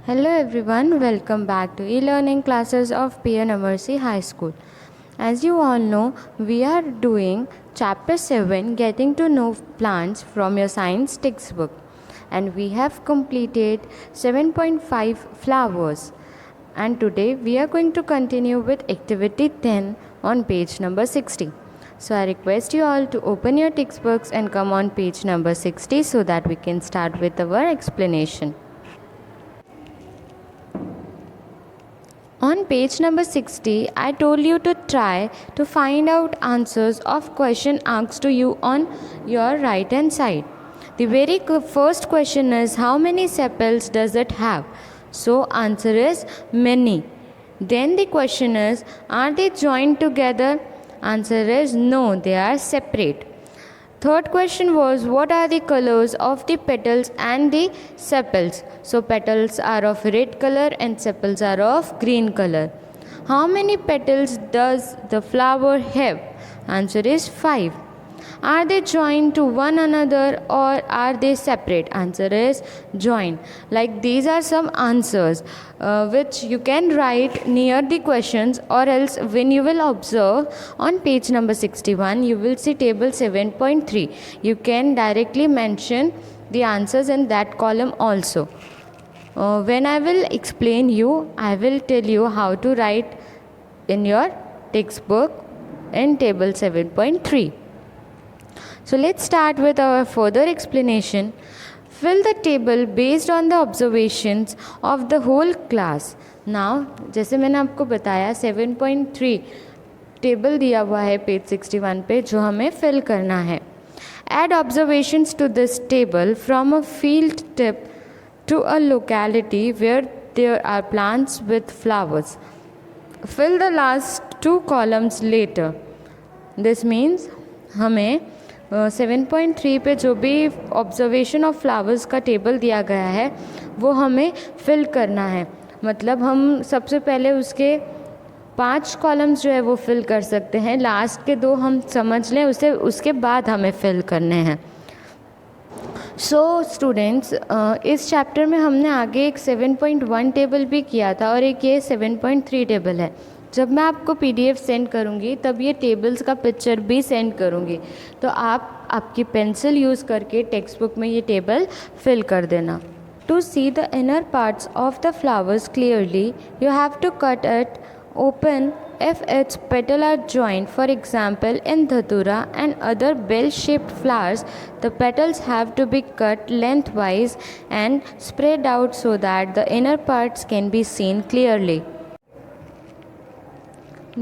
Hello everyone, welcome back to e-learning classes of PN Amarsi High School. As you all know, we are doing chapter 7 getting to know plants from your science textbook, and we have completed 7.5 flowers, and today we are going to continue with activity 10 on page number 60. So I request you all to open your textbooks and come on page number 60 so that we can start with our explanation. On page number 60, I told you to try to find out answers of question asked to you on your right hand side. The very first question is, how many sepals does it have? So answer is many. Then the question is, are they joined together? Answer is no, they are separate. Third question was, what are the colors of the petals and the sepals? So petals are of red color and sepals are of green color. How many petals does the flower have? Answer is 5. Are they joined to one another or are they separate? Answer is joined. Like these are some answers which you can write near the questions, or else when you will observe on page number 61, you will see table 7.3. You can directly mention the answers in that column also. When I will explain you, I will tell you how to write in your textbook in table 7.3. So let's start with our further explanation. Fill the table based on the observations of the whole class. Now, जैसे मैंने आपको बताया 7.3 table दिया हुआ है page 61 पे, जो हमें फिल करना है. Add observations to this table from a field trip to a locality where there are plants with flowers. Fill the last two columns later. This means हमें 7.3 पे जो भी ऑब्जर्वेशन ऑफ फ्लावर्स का टेबल दिया गया है वो हमें फिल करना है. मतलब हम सबसे पहले उसके 5 कॉलम्स जो है वो फिल कर सकते हैं, लास्ट के 2 हम समझ लें, उसके बाद हमें फिल करने हैं. सो स्टूडेंट्स, इस चैप्टर में हमने आगे एक 7.1 टेबल भी किया था और एक ये 7.3 टेबल है. जब मैं आपको PDF सेंड करूँगी तब ये टेबल्स का पिक्चर भी सेंड करूँगी, तो आप आपकी पेंसिल यूज़ करके टेक्स्ट बुक में ये टेबल फिल कर देना. To see the inner parts of the flowers clearly you have to cut it open if its petals are joined. For example, in Dhatura and other bell-shaped flowers, the petals have to be cut lengthwise and spread out so that the inner parts can be seen clearly.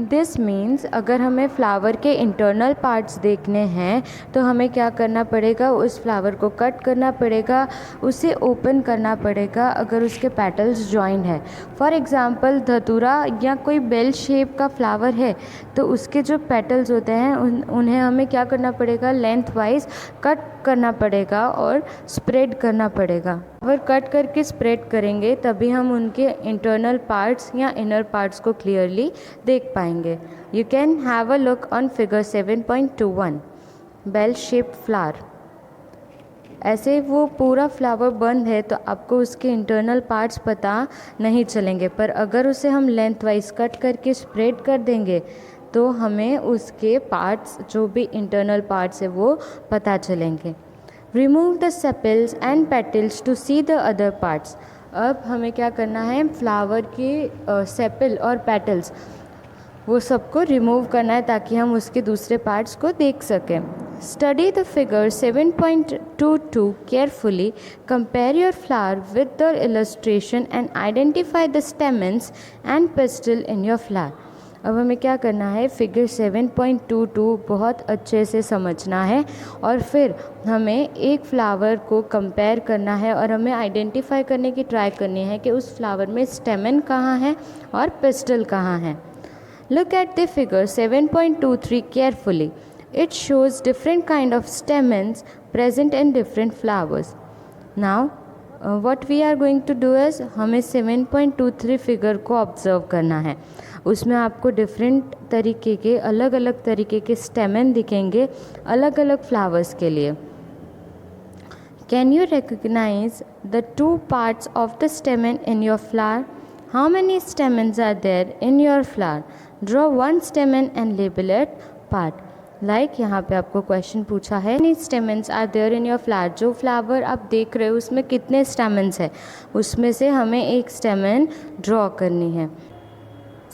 This means अगर हमें flower के internal parts देखने हैं तो हमें क्या करना पड़ेगा, उस फ्लावर को कट करना पड़ेगा, उसे ओपन करना पड़ेगा अगर उसके पेटल्स जॉइंड है. फॉर एग्ज़ाम्पल धतूरा या कोई बेल शेप का फ्लावर है तो उसके जो पेटल्स होते हैं उन्हें हमें क्या करना पड़ेगा, लेंथ वाइज कट करना पड़ेगा और स्प्रेड करना पड़ेगा. अगर कट करके स्प्रेड करेंगे तभी हम उनके इंटरनल पार्ट्स या इनर पार्ट्स को क्लियरली देख पाएंगे. You can have a look on figure 7.21 bell shaped flower. ऐसे वो पूरा फ्लावर बंद है तो आपको उसके इंटरनल पार्ट्स पता नहीं चलेंगे, पर अगर उसे हम लेंथ वाइज कट करके स्प्रेड कर देंगे तो हमें उसके पार्ट्स, जो भी इंटरनल पार्ट्स है वो पता चलेंगे. Remove the sepals and petals to see the other parts. अब हमें क्या करना है, फ्लावर के सेपल और पेटल्स वो सबको रिमूव करना है ताकि हम उसके दूसरे पार्ट्स को देख सकें. Study the figure 7.22 carefully. Compare your flower with the illustration and identify the stamens and pastel in your flower. अब हमें क्या करना है, फिगर 7.22 बहुत अच्छे से समझना है और फिर हमें एक फ्लावर को कंपेयर करना है और हमें आइडेंटिफाई करने की ट्राई करनी है कि उस फ्लावर में स्टेमन कहाँ है और पेस्टल कहाँ है. Look at the figure 7.23 carefully. It shows different kind of stamens present in different flowers. Now, what we are going to do is हमें 7.23 फिगर को ऑब्जर्व करना है. उसमें आपको डिफरेंट तरीके के, अलग अलग तरीके के स्टेमन दिखेंगे अलग अलग फ्लावर्स के लिए. Can you recognize the two parts of the stamen in your flower? How many stamens are there in your flower? Draw one stamen and label it part. Like यहाँ पे आपको क्वेश्चन पूछा है, many stamens are there in your flower? जो flower आप देख रहे हो उसमें कितने स्टेमन्स है, उसमें से हमें एक स्टेमन ड्रॉ करनी है.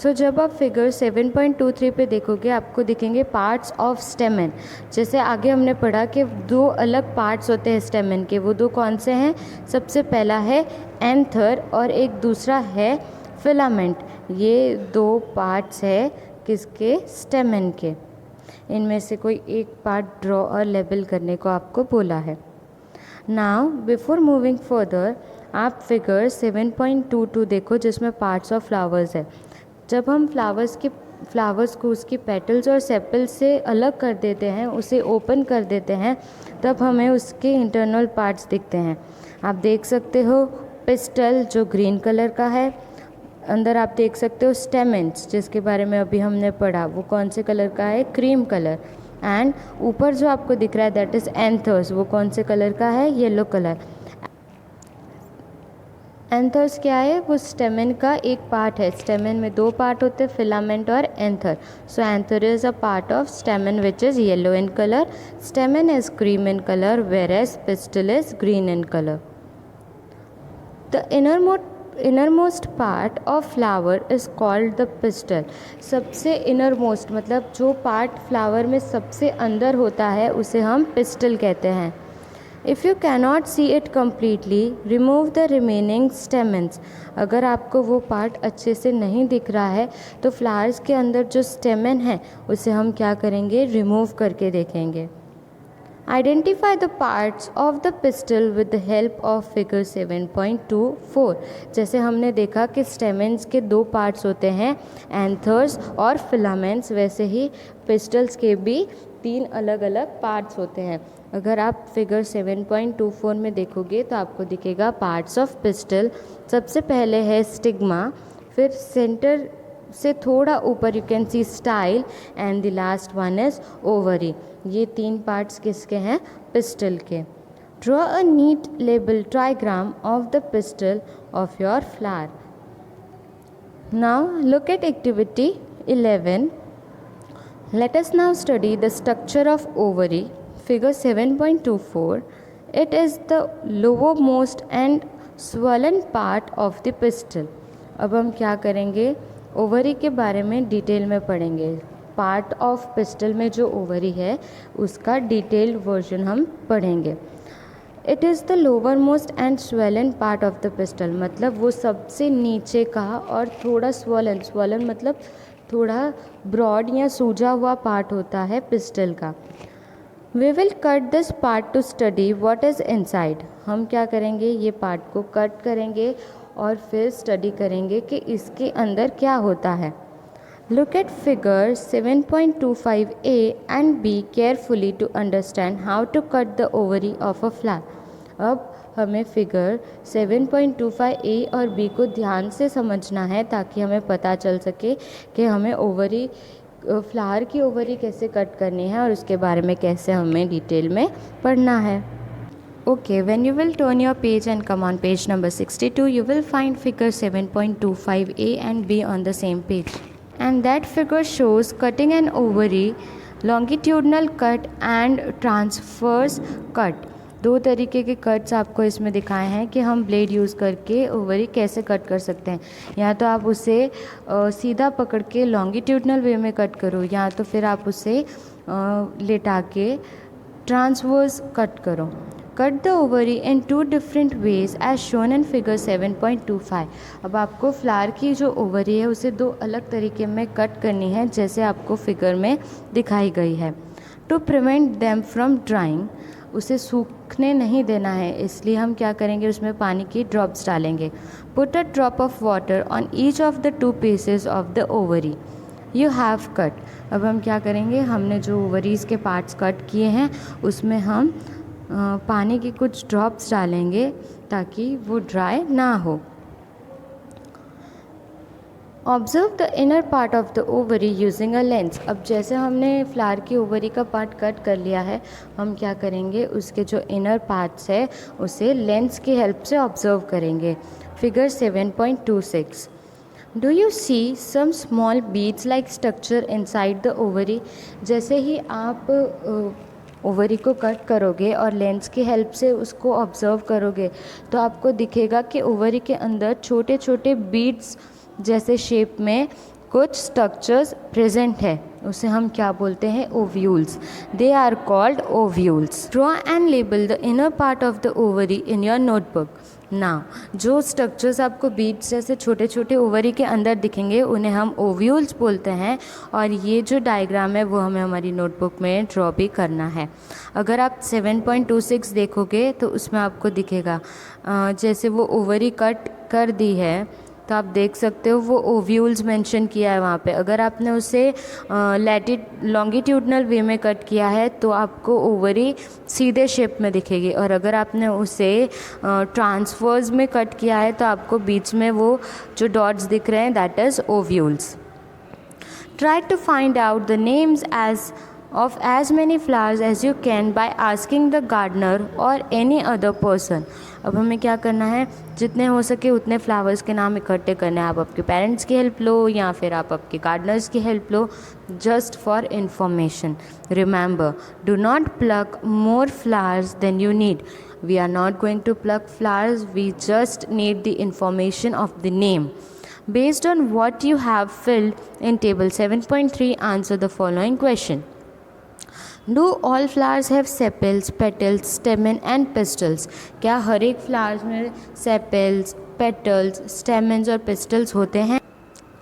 सो जब आप फिगर 7.23 पे देखोगे आपको दिखेंगे पार्ट्स ऑफ स्टेमन. जैसे आगे हमने पढ़ा कि दो अलग पार्ट्स होते हैं स्टेमन के, वो दो कौन से हैं? सबसे पहला है एंथर और एक दूसरा है फिलामेंट. ये दो पार्ट्स है किसके? स्टेमन के. इनमें से कोई एक पार्ट ड्रॉ और लेबल करने को आपको बोला है. नाउ बिफोर मूविंग फर्दर आप फिगर 7.22 देखो जिसमें पार्ट्स ऑफ फ्लावर्स है. जब हम फ्लावर्स को उसकी पेटल्स और सेपल्स से अलग कर देते हैं, उसे ओपन कर देते हैं, तब हमें उसके इंटरनल पार्ट्स दिखते हैं. आप देख सकते हो पिस्टल जो ग्रीन कलर का है, अंदर आप देख सकते हो स्टेमेंस जिसके बारे में अभी हमने पढ़ा, वो कौन से कलर का है? Cream colour. एंड ऊपर जो आपको दिख रहा है दैट इज़ एंथर्स, वो कौन से कलर का है? Yellow colour. एंथर्स क्या है? वो स्टेमन का एक पार्ट है. स्टेमन में दो पार्ट होते हैं, फिलामेंट और anther. So anther is a part of stamen which is yellow in colour. Stamen is cream in colour whereas pistil is green in colour. The innermost part of flower is called the pistil. सबसे innermost मतलब जो part flower में सबसे अंदर होता है उसे हम पिस्टल कहते हैं. If you cannot see it completely remove the remaining stamens. अगर आपको वो पार्ट अच्छे से नहीं दिख रहा है तो फ्लावर्स के अंदर जो स्टेमन है उसे हम क्या करेंगे? रिमूव करके देखेंगे. Identify the parts of the pistol with the help of figure 7.24. जैसे हमने देखा कि स्टेमन्स के दो पार्ट्स होते हैं, एंथर्स और फिलामेंट्स, वैसे ही पिस्टल्स के भी तीन अलग अलग पार्ट्स होते हैं. अगर आप फिगर 7.24 में देखोगे तो आपको दिखेगा पार्ट्स ऑफ पिस्टल. सबसे पहले है स्टिग्मा, फिर सेंटर से थोड़ा ऊपर you can see style and the last one is ovary. ये तीन पार्ट्स किसके हैं? पिस्टल के. Draw a neat label diagram of the pistil of your flower. Now look at activity 11. Let us now study the structure of ovary. Figure 7.24. It is the lowermost and swollen part of the pistil. अब हम क्या करेंगे? Ovary के बारे में detail में पढ़ेंगे. Part of pistol में जो ओवरी है उसका डिटेल वर्जन हम पढ़ेंगे. It is the lower most and swollen part of the pistol. मतलब वो सबसे नीचे का और थोड़ा स्वलन मतलब थोड़ा ब्रॉड या सूजा हुआ पार्ट होता है पिस्टल का. We will cut this part to study what is inside. हम क्या करेंगे? ये पार्ट को कट करेंगे और फिर स्टडी करेंगे कि इसके अंदर क्या होता है. Look at figure 7.25a and b carefully to understand how to cut the ovary of a flower. अब हमें फिगर 7.25a और b को ध्यान से समझना है ताकि हमें पता चल सके कि हमें ओवरी फ्लावर की ओवरी कैसे कट करनी है और उसके बारे में कैसे हमें डिटेल में पढ़ना है. Okay, when you will turn your page and come on page number 62, you will find figure 7.25a and b on the same page. And that figure shows cutting an ovary, longitudinal cut and transverse cut. दो तरीके के cuts आपको इसमें दिखाए हैं कि हम blade use करके ओवरी कैसे कट कर सकते हैं. या तो आप उसे सीधा पकड़ के लॉन्गिट्यूडनल वे में कट करो, या तो फिर आप उसे लेटा के ट्रांसवर्स कट करो. Cut the ovary in two different ways as shown in figure 7.25. अब आपको फ्लावर की जो ओवरी है उसे दो अलग तरीके में कट करनी है जैसे आपको फिगर में दिखाई गई है. To prevent them from drying, उसे सूखने नहीं देना है, इसलिए हम क्या करेंगे? उसमें पानी की ड्रॉप्स डालेंगे. Put a drop of water on each of the two pieces of the ovary you have cut. अब हम क्या करेंगे? हमने जो ओवरीज़ के पार्ट्स कट किए हैं उसमें हम पानी की कुछ ड्रॉप्स डालेंगे ताकि वो ड्राई ना हो. Observe the inner part of the ovary using a lens. अब जैसे हमने फ्लावर की ओवरी का पार्ट कट कर लिया है, हम क्या करेंगे, उसके जो इनर पार्ट्स है उसे लेंस की हेल्प से ऑब्जर्व करेंगे। Figure 7.26। Do you see some small beads like structure inside the ovary. जैसे ही आप ओवरी को कट करोगे और लेंस की हेल्प से उसको ऑब्जर्व करोगे तो आपको दिखेगा कि ओवरी के अंदर छोटे छोटे बीड्स जैसे शेप में कुछ स्ट्रक्चर्स प्रेजेंट है, उसे हम क्या बोलते हैं, ovules. They are called ovules. Draw and label the inner part of the ovary in your notebook. Now जो स्ट्रक्चर्स आपको बीड्स जैसे छोटे छोटे ओवरी के अंदर दिखेंगे उन्हें हम ओव्यूल्स बोलते हैं, और ये जो डायग्राम है वो हमें हमारी नोटबुक में ड्रॉ भी करना है। अगर आप 7.26 देखोगे तो उसमें आपको दिखेगा जैसे वो ओवरी कट कर दी है तो आप देख सकते हो वो ओव्यूल्स मेंशन किया है वहाँ पे। अगर आपने उसे लॉन्गिट्यूडनल वे में कट किया है तो आपको ओवरी सीधे शेप में दिखेगी, और अगर आपने उसे ट्रांसवर्स में कट किया है तो आपको बीच में वो जो डॉट्स दिख रहे हैं that is ovules. Try to find out the names of as many flowers as you can by asking the gardener or any other person। अब हमें क्या करना है, जितने हो सके उतने फ्लावर्स के नाम इकट्ठे करने हैं। आप आपके पेरेंट्स की हेल्प लो या फिर आप आपके गार्डनर्स की हेल्प लो, just for information. Remember, do not pluck more flowers than you need. We are not going to pluck flowers, we just need the information of the name. Based on what you have filled in table 7.3, answer the following question. Do all flowers have sepals, petals, stamen and pistils? क्या हर एक flowers में sepals, petals, stamens और pistols होते हैं?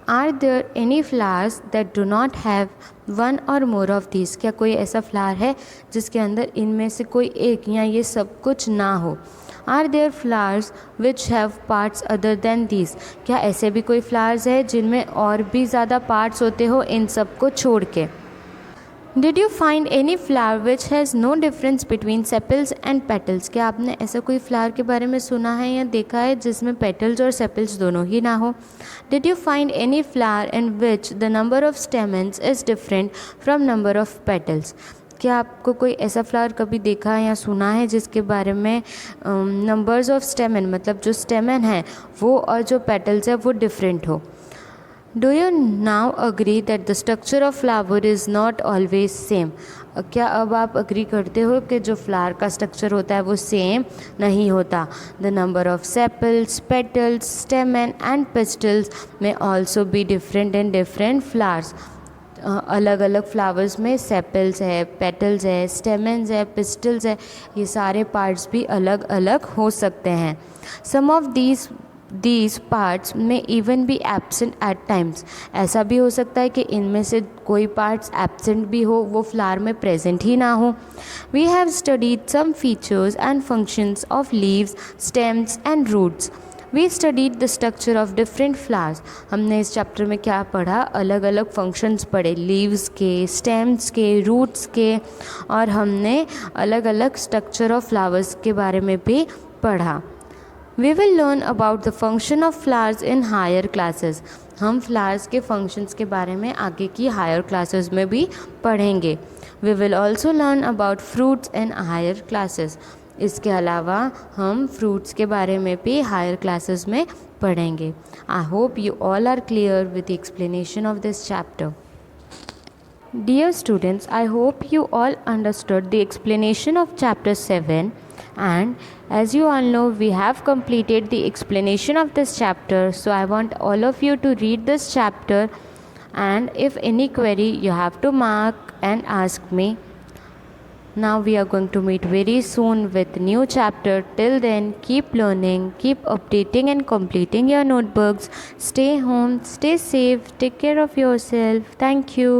Are there any flowers that do not have one or more of these? क्या कोई ऐसा flower है जिसके अंदर इनमें से कोई एक या ये सब कुछ ना हो? Are there flowers which have parts other than these? क्या ऐसे भी कोई फ्लावर्स है जिनमें और भी ज़्यादा पार्ट्स होते हो इन सब को छोड़ के? Did you find any flower which has no difference between sepals and petals? क्या आपने ऐसा कोई फ्लावर के बारे में सुना है या देखा है जिसमें पेटल्स और सेपल्स दोनों ही ना हो? Did you find any flower in which the number of stamens is different from number of petals? क्या आपको कोई ऐसा फ्लावर कभी देखा है या सुना है जिसके बारे में नंबर्स ऑफ स्टेमन, मतलब जो स्टेमन है वो और जो पेटल्स है वो डिफरेंट हो? Do you now agree that the structure of flower is not always same? क्या अब आप अग्री करते हो कि जो फ्लावर का स्ट्रक्चर होता है वो सेम नहीं होता? The number of sepals, petals, stamen and pistils में also be different in different flowers. अलग अलग फ्लावर्स में सेपल्स है, पेटल्स है, स्टेमन्स है, पिस्टल्स है, ये सारे पार्ट्स भी अलग अलग हो सकते हैं। सम of these parts may even be absent at times। ऐसा भी हो सकता है कि इनमें से कोई पार्ट्स एब्सेंट भी हो, वो फ्लावर में प्रेजेंट ही ना हो। We have studied some features and functions of leaves, stems and roots। We studied the structure of different flowers। हमने इस चैप्टर में क्या पढ़ा, अलग अलग फंक्शंस पढ़े, लीव्स के, स्टेम्स के, रूट्स के, और हमने अलग अलग स्ट्रक्चर ऑफ फ्लावर्स के बारे में भी पढ़ा। We will learn about the function of flowers in higher classes। हम फ्लावर्स के फंक्शंस के बारे में आगे की हायर क्लासेस में भी पढ़ेंगे। We will also learn about fruits in higher classes। इसके अलावा हम फ्रूट्स के बारे में भी हायर क्लासेस में पढ़ेंगे। I hope you all are clear with the explanation of this chapter। Dear students, I hope you all understood the explanation of chapter 7, and as you all know we have completed the explanation of this chapter, so I want all of you to read this chapter, and if any query you have to mark and ask me. Now we are going to meet very soon with new chapter. Till then, keep learning, keep updating and completing your notebooks. Stay home, stay safe, take care of yourself. Thank you.